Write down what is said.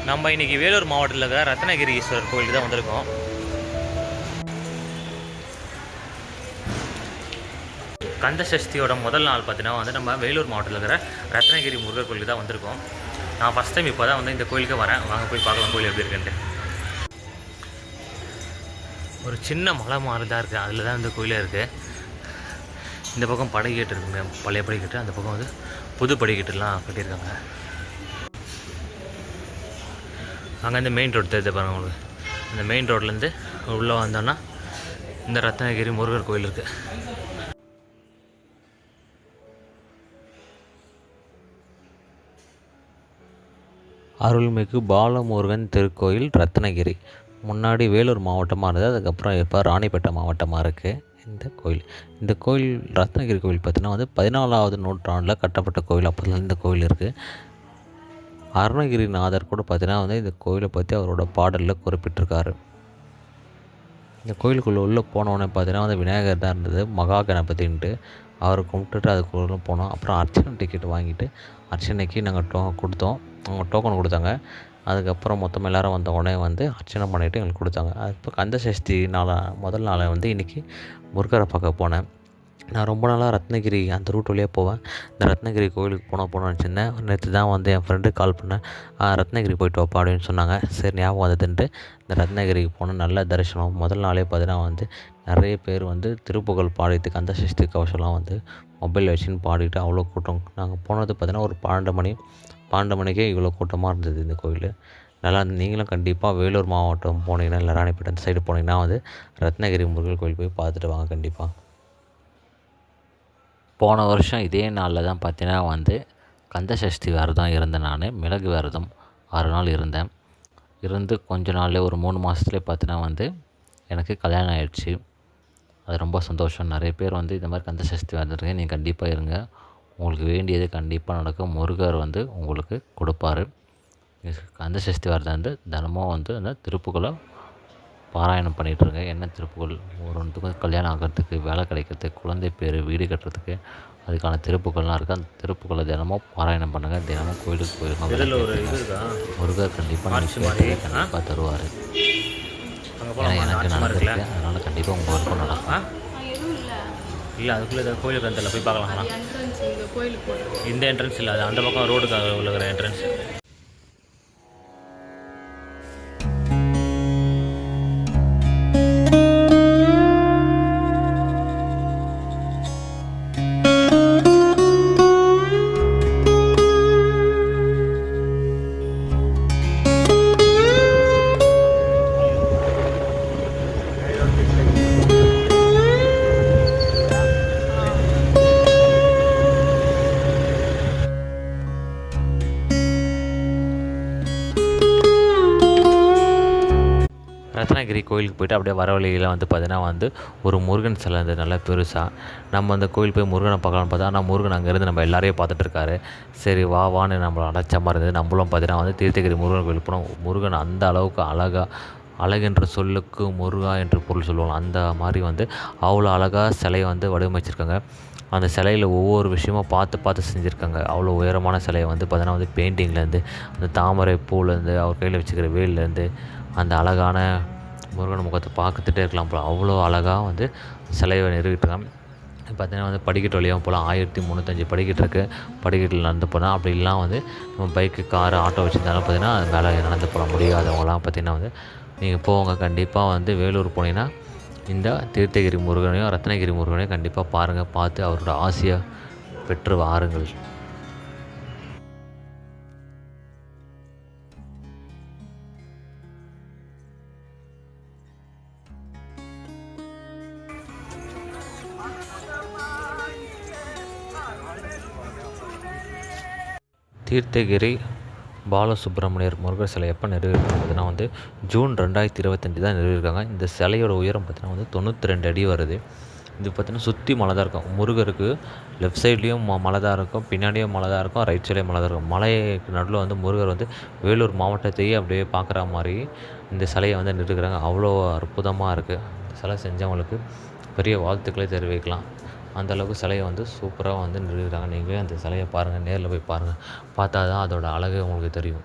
நம்ம இன்றைக்கி வேலூர் மாவட்டத்தில் இருக்கிற ரத்னகிரி ஈஸ்வரர் கோயிலுக்கு தான் வந்திருக்கோம். கந்த சஷ்டியோட முதல் நாள் பார்த்தீங்கன்னா வந்து நம்ம வேலூர் மாவட்டத்தில் இருக்கிற ரத்னகிரி முருகர் கோயிலுக்கு தான் வந்திருக்கோம். நான் ஃபஸ்ட் டைம் இப்போ தான் வந்து இந்த கோயிலுக்கு வரேன். வாங்க போய் பார்க்கலாம் கோயில் எப்படி இருக்குன்ட்டு. ஒரு சின்ன மலை மாதிரி தான் இருக்குது, அதில் தான் இந்த கோயிலே இருக்குது. இந்த பக்கம் படிக்கட்டு இருக்குங்க, பழைய படிக்கட்டு. அந்த பக்கம் வந்து புது படிக்கட்டுலாம் கட்டியிருக்காங்க. அங்கே இந்த மெயின் ரோடு தெரிஞ்ச பாருங்க உங்களுக்கு. இந்த மெயின் ரோட்லேருந்து உள்ளே வந்தோன்னா இந்த ரத்னகிரி முருகர் கோயில் இருக்குது. அருள்மிகு பாலமுருகன் திருக்கோயில் ரத்னகிரி. முன்னாடி வேலூர் மாவட்டமாக இருந்தது, அதுக்கப்புறம் இப்போ ராணிப்பேட்டை மாவட்டமாக இருக்குது இந்த கோயில். இந்த கோயில் ரத்னகிரி கோயில் பார்த்திங்கன்னா வந்து 14வது நூற்றாண்டில் கட்டப்பட்ட கோயில். அப்போதுலேருந்து இந்த கோயில் இருக்குது. அருணகிரிநாதர் கூட பார்த்திங்கன்னா வந்து இந்த கோயிலை பற்றி அவரோட பாடலில் குறிப்பிட்டிருக்காரு. இந்த கோயிலுக்குள்ளே உள்ளே போனோடனே பார்த்திங்கன்னா வந்து விநாயகர் தான் இருந்தது, மகா கணபதின்ட்டு. அவரை கும்பிட்டுட்டு அதுக்குள்ளே போனோம். அப்புறம் அர்ச்சனை டிக்கெட் வாங்கிட்டு அர்ச்சனைக்கு நாங்கள் கொடுத்தோம். அவங்க டோக்கன் கொடுத்தாங்க. அதுக்கப்புறம் மொத்தமாக எல்லோரும் வந்த உடனே வந்து அர்ச்சனை பண்ணிவிட்டு எங்களுக்கு கொடுத்தாங்க. இப்போ கந்த சஷ்டி முதல் நாளை வந்து இன்றைக்கி முருகரை பார்க்க போனேன். நான் ரொம்ப நாளாக ரத்னகிரி அந்த ரூட் வழியாக போவேன். இந்த ரத்னகிரி கோயிலுக்கு போகணும்னு நினச்சிருந்தேன். நேற்று தான் வந்து என் ஃப்ரெண்டுக்கு கால் பண்ணேன். ரத்னகிரி போய்ட்டு வாப்பா அப்படின்னு சொன்னாங்க. சரி ஞாபகம் வந்ததுன்ட்டு இந்த ரத்னகிரிக்கு போனால் நல்ல தரிசனம். முதல் நாளே பார்த்தீங்கன்னா வந்து நிறைய பேர் வந்து திருப்புகழ் பாடிட்டு கந்த சஷ்டி கவசம்லாம் வந்து மொபைல் வச்சுன்னு பாடிட்டு அவ்வளோ கூட்டம். நாங்கள் போனது பார்த்தீங்கன்னா ஒரு 12 மணிக்கே இவ்வளோ கூட்டமாக இருந்தது இந்த கோயில். நல்லா நீங்களும் கண்டிப்பாக வேலூர் மாவட்டம் போனீங்கன்னா இல்லை ராணிப்பேட்டை அந்த சைடு போனீங்கன்னா வந்து ரத்னகிரி முருகன் கோயில் போய் பார்த்துட்டு வாங்க கண்டிப்பாக. போன வருஷம் இதே நாளில் தான் பார்த்தீங்கன்னா வந்து கந்த சஷ்டி விரதம் இருந்தேன். நான் மிளகு விரதம் 6 நாள் இருந்தேன். இருந்து கொஞ்ச நாள்லேயே ஒரு 3 மாதத்துலேயே பார்த்தீங்கன்னா வந்து எனக்கு கல்யாணம் ஆகிடுச்சு. அது ரொம்ப சந்தோஷம். நிறைய பேர் வந்து இந்த மாதிரி கந்த சஷ்டி விரதம் நீங்கள் கண்டிப்பாக இருங்க. உங்களுக்கு வேண்டியது கண்டிப்பாக நடக்கும். முருகர் வந்து உங்களுக்கு கொடுப்பார். கந்த சஷ்டி விரதம் வந்து தினமும் வந்து அந்த திருப்புகளை பாராயணம் பண்ணிகிட்ருங்க. என்ன திருப்புகள் ஒருத்துக்கும் கல்யாணம் ஆகிறதுக்கு, வேலை கிடைக்கிறதுக்கு, குழந்தை பேர், வீடு கட்டுறதுக்கு அதுக்கான திருப்புகள்லாம் இருக்குது. அந்த திருப்புகளை தினமும் பாராயணம் பண்ணுங்கள். தினமும் கோயிலுக்கு போயிருங்க. முருகர் கண்டிப்பாக கண்டிப்பாக தருவார். ஏன்னா எனக்கு நடந்திருக்கு, அதனால் கண்டிப்பாக உங்களுக்கும் நடக்கும். இல்லை அதுக்குள்ளே இந்த கோயிலுக்கு அந்த போய் பார்க்கலாங்களா? இந்த என்ட்ரன்ஸ் இல்லை, அது அந்த பக்கம் ரோடுக்காக உள்ள என்ட்ரன்ஸ். ரத்னகிரி கோயிலுக்கு போய்ட்டு அப்படியே வர வழியில் வந்து பார்த்தீங்கன்னா வந்து ஒரு முருகன் சிலை இருந்தது நல்லா பெருசாக. நம்ம அந்த கோயில் போய் முருகனை பார்க்கலான்னு பார்த்தா ஆனால் முருகன் அங்கேருந்து நம்ம எல்லாரையும் பார்த்துட்டு இருக்காரு. சரி வான்னு நம்மளை அடைச்ச மாதிரி இருந்தது. நம்மளும் பார்த்தீங்கன்னா வந்து தீர்த்தகிரி முருகன் கோயிலுக்கு போனோம். முருகன் அந்த அளவுக்கு அழகென்ற சொல்லுக்கு முருகா என்று பொருள் சொல்லுவாங்க. அந்த மாதிரி வந்து அவ்வளோ அழகாக சிலையை வந்து வடிவமைச்சிருக்காங்க. அந்த சிலையில் ஒவ்வொரு விஷயமும் பார்த்து செஞ்சுருக்காங்க. அவ்வளோ உயரமான சிலையை வந்து பார்த்தீங்கன்னா வந்து பெயிண்டிங்லேருந்து, அந்த தாமரை பூலேருந்து, அவர் கையில் வச்சுக்கிற வேல்லேருந்து, அந்த அழகான முருகன் முகத்தை பார்த்துட்டே இருக்கலாம் போல் அவ்வளோ அழகாக வந்து சிலையை நிறுவிட்டுருக்காங்க. பார்த்தீங்கன்னா வந்து படிக்கட்டு வழியாக போகலாம். 1305 படிக்கட்டு இருக்குது. படிக்கட்டில் நடந்து போனால் அப்படிலாம் வந்து நம்ம பைக்கு, காரு, ஆட்டோ வச்சுருந்தாலும் பார்த்தீங்கன்னா அது மேலே நடந்து போக முடியாதவங்களாம் பார்த்தீங்கன்னா வந்து நீங்கள் போங்க. கண்டிப்பாக வந்து வேலூர் போனீங்கன்னா இந்த தீர்த்தகிரி முருகனையும் ரத்னகிரி முருகனையும் கண்டிப்பாக பாருங்கள். பார்த்து அவரோட ஆசையை பெற்று வாருங்கள். தீர்த்தகிரி பாலசுப்ரமணியர் முருகர் சிலை எப்போ நிறுவிருக்காங்க பார்த்தீங்கன்னா வந்து ஜூன் 2025 தான் நிறுவிருக்காங்க. இந்த சிலையோட உயரம் பார்த்தீங்கன்னா வந்து 92 அடி வருது. இது பார்த்தீங்கன்னா சுற்றி மலை தான் இருக்கும். முருகருக்கு லெஃப்ட் சைட்லேயும் மலை தான் இருக்கும், பின்னாடியும் மலை தான் இருக்கும், ரைட் சைட்லேயும் மலை தான் இருக்கும். மலைக்கு நடுவில் வந்து முருகர் வந்து வேலூர் மாவட்டத்தையே அப்படியே பார்க்குற மாதிரி இந்த சிலையை வந்து நிறுவுகிறாங்க. அவ்வளோ அற்புதமாக இருக்குது. இந்த சிலை செஞ்சவங்களுக்கு பெரிய வாழ்த்துக்களை தெரிவிக்கலாம். அந்தளவுக்கு சிலையை வந்து சூப்பராக வந்து நிறுவுகிறாங்க. நீங்களே அந்த சிலையை பாருங்கள், நேரில் போய் பாருங்கள். பார்த்தா தான் அதோட அழகு உங்களுக்கு தெரியும்.